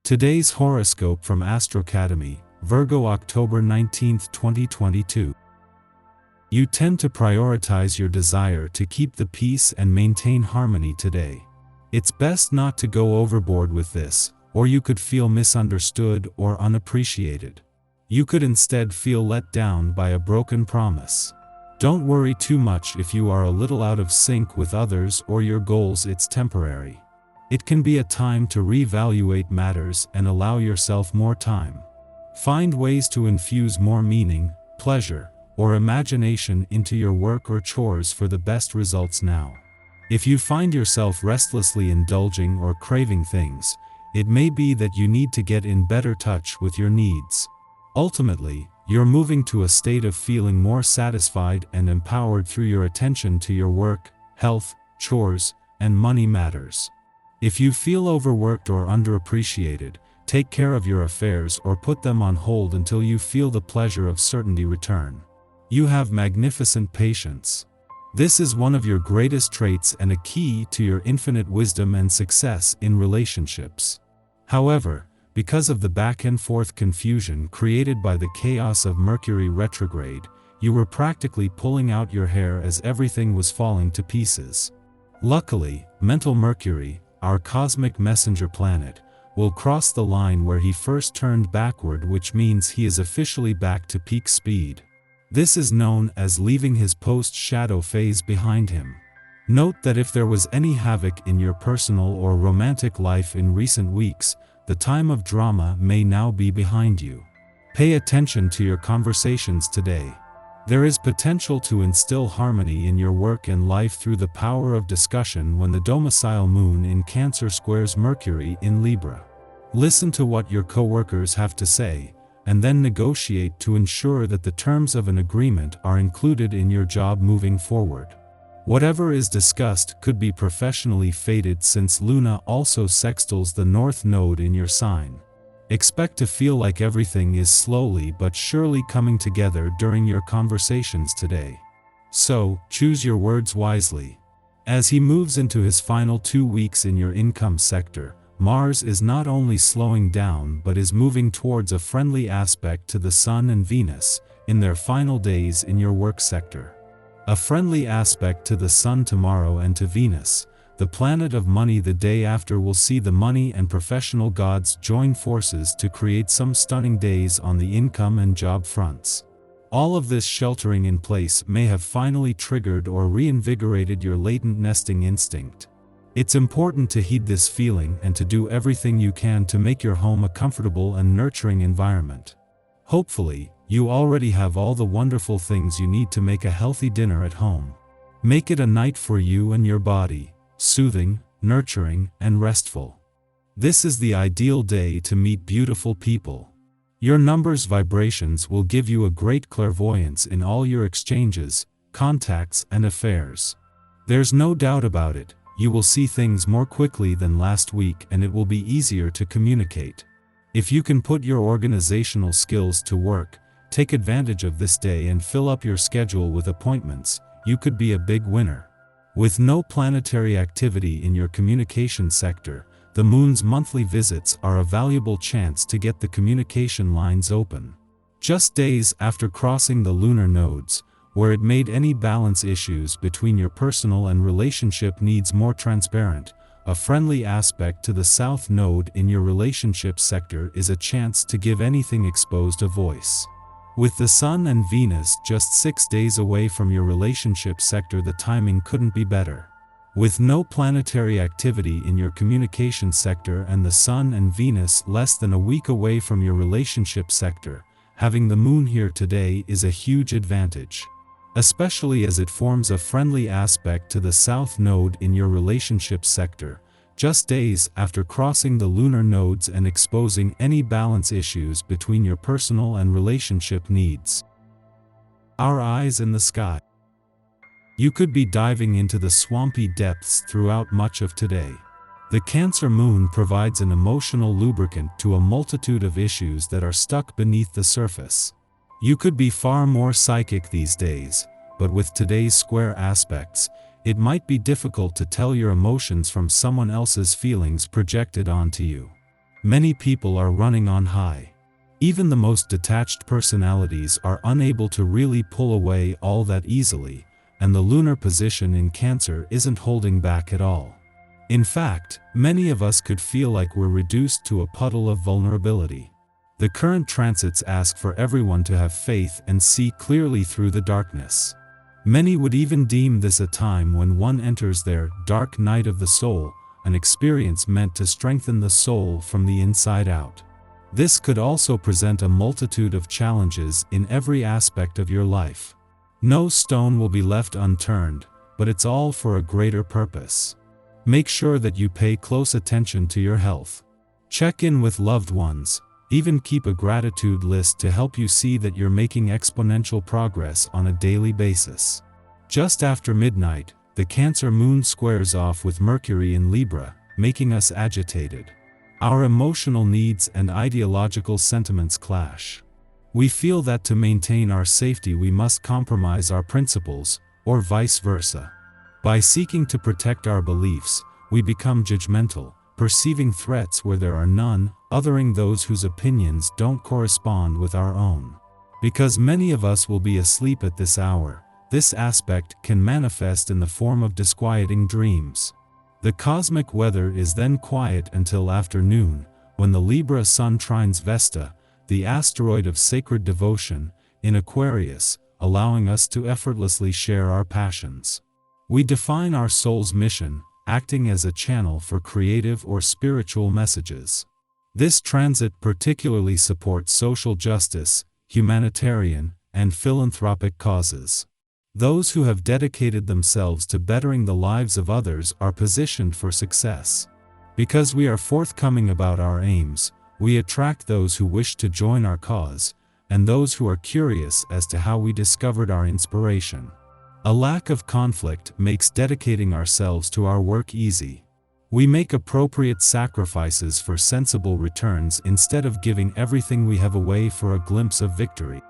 Today's horoscope from Astrocademy, Virgo, October 19, 2022. You tend to prioritize your desire to keep the peace and maintain harmony today. It's best not to go overboard with this, or you could feel misunderstood or unappreciated. You could instead feel let down by a broken promise. Don't worry too much if you are a little out of sync with others or your goals. It's temporary. It can be a time to reevaluate matters and allow yourself more time. Find ways to infuse more meaning, pleasure, or imagination into your work or chores for the best results now. If you find yourself restlessly indulging or craving things, it may be that you need to get in better touch with your needs. Ultimately, you're moving to a state of feeling more satisfied and empowered through your attention to your work, health, chores, and money matters. If you feel overworked or underappreciated, take care of your affairs or put them on hold until you feel the pleasure of certainty return. You have magnificent patience. This is one of your greatest traits and a key to your infinite wisdom and success in relationships. However, because of the back-and-forth confusion created by the chaos of Mercury retrograde, you were practically pulling out your hair as everything was falling to pieces. Luckily, mental Mercury, our cosmic messenger planet, will cross the line where he first turned backward, which means he is officially back to peak speed. This is known as leaving his post-shadow phase behind him. Note that if there was any havoc in your personal or romantic life in recent weeks, the time of drama may now be behind you. Pay attention to your conversations today. There is potential to instill harmony in your work and life through the power of discussion when the domicile moon in Cancer squares Mercury in Libra. Listen to what your co-workers have to say, and then negotiate to ensure that the terms of an agreement are included in your job moving forward. Whatever is discussed could be professionally fated since Luna also sextiles the North Node in your sign. Expect to feel like everything is slowly but surely coming together during your conversations today. So, choose your words wisely. As he moves into his final 2 weeks in your income sector, Mars is not only slowing down but is moving towards a friendly aspect to the Sun and Venus in their final days in your work sector. A friendly aspect to the Sun tomorrow and to Venus, the planet of money, the day after, will see the money and professional gods join forces to create some stunning days on the income and job fronts. All of this sheltering in place may have finally triggered or reinvigorated your latent nesting instinct. It's important to heed this feeling and to do everything you can to make your home a comfortable and nurturing environment. Hopefully, you already have all the wonderful things you need to make a healthy dinner at home. Make it a night for you and your body, soothing, nurturing, and restful. This is the ideal day to meet beautiful people. Your numbers' vibrations will give you a great clairvoyance in all your exchanges, contacts, and affairs. There's no doubt about it, you will see things more quickly than last week and it will be easier to communicate. If you can put your organizational skills to work, take advantage of this day and fill up your schedule with appointments, you could be a big winner. With no planetary activity in your communication sector, the moon's monthly visits are a valuable chance to get the communication lines open. Just days after crossing the lunar nodes, where it made any balance issues between your personal and relationship needs more transparent, a friendly aspect to the South Node in your relationship sector is a chance to give anything exposed a voice. With the Sun and Venus just 6 days away from your relationship sector, the timing couldn't be better. With no planetary activity in your communication sector and the Sun and Venus less than a week away from your relationship sector, having the Moon here today is a huge advantage. Especially as it forms a friendly aspect to the South Node in your relationship sector, just days after crossing the lunar nodes and exposing any balance issues between your personal and relationship needs. Our eyes in the sky. You could be diving into the swampy depths throughout much of today. The Cancer moon provides an emotional lubricant to a multitude of issues that are stuck beneath the surface. You could be far more psychic these days, but with today's square aspects, it might be difficult to tell your emotions from someone else's feelings projected onto you. Many people are running on high. Even the most detached personalities are unable to really pull away all that easily, and the lunar position in Cancer isn't holding back at all. In fact, many of us could feel like we're reduced to a puddle of vulnerability. The current transits ask for everyone to have faith and see clearly through the darkness. Many would even deem this a time when one enters their dark night of the soul, an experience meant to strengthen the soul from the inside out. This could also present a multitude of challenges in every aspect of your life. No stone will be left unturned, but it's all for a greater purpose. Make sure that you pay close attention to your health. Check in with loved ones, even keep a gratitude list to help you see that you're making exponential progress on a daily basis. Just after midnight, the Cancer moon squares off with Mercury in Libra, making us agitated. Our emotional needs and ideological sentiments clash. We feel that to maintain our safety we must compromise our principles, or vice versa. By seeking to protect our beliefs, we become judgmental, perceiving threats where there are none, othering those whose opinions don't correspond with our own. Because many of us will be asleep at this hour, this aspect can manifest in the form of disquieting dreams. The cosmic weather is then quiet until afternoon, when the Libra Sun trines Vesta, the asteroid of sacred devotion, in Aquarius, allowing us to effortlessly share our passions. We define our soul's mission, acting as a channel for creative or spiritual messages. This transit particularly supports social justice, humanitarian, and philanthropic causes. Those who have dedicated themselves to bettering the lives of others are positioned for success. Because we are forthcoming about our aims, we attract those who wish to join our cause, and those who are curious as to how we discovered our inspiration. A lack of conflict makes dedicating ourselves to our work easy. We make appropriate sacrifices for sensible returns instead of giving everything we have away for a glimpse of victory.